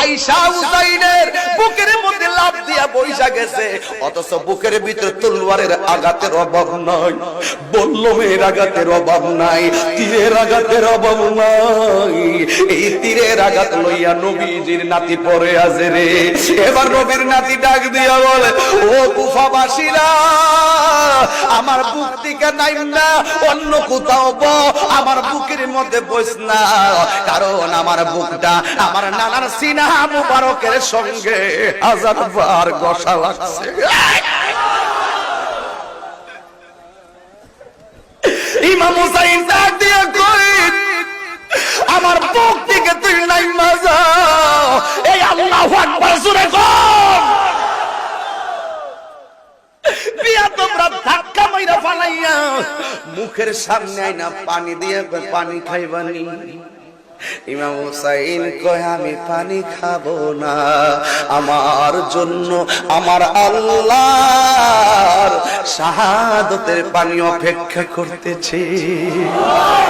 আয়েশা হুসাইনের বুকের মধ্যে লাফ দিয়া বইসা গেছে, অথচ বুকের ভিতরে তলোয়ারের আঘাতের অভাব নাই, বল্লমের আঘাতের অভাব নাই, তীরের আঘাতের অভাব নাই। এই তীরের আঘাত লইয়া নবীজির নাতি পড়ে আছে রে। এবার নবীর নাতি ডাক দিয়া বলে, ও কুফাবাসীরা, আমার বুক থেকে নাইম না, অন্য কোথাও আমার বুকের মধ্যে বস না, কারণ আমার বুকটা আমার নানার সিনা মুবারকের সঙ্গে 1000 বার ঘষা লাগছে। ইমাম হুসাইন ডাক দিয়ে কই, আমার বুক থেকে তুই নাইমা যা। এই আল্লাহু আকবার জোরে কর। বিয়া তোমরা ধাক্কা মাইরা ফালাইয়া মুখের সামনে আইনা পানি দিয়ে পানি খাইবানি। ইমাম হুসাইন কয়, আমি পানি খাবো না, আমার জন্য আমার আল্লাহর শাহাদাতের পানি অপেক্ষা করতেছে।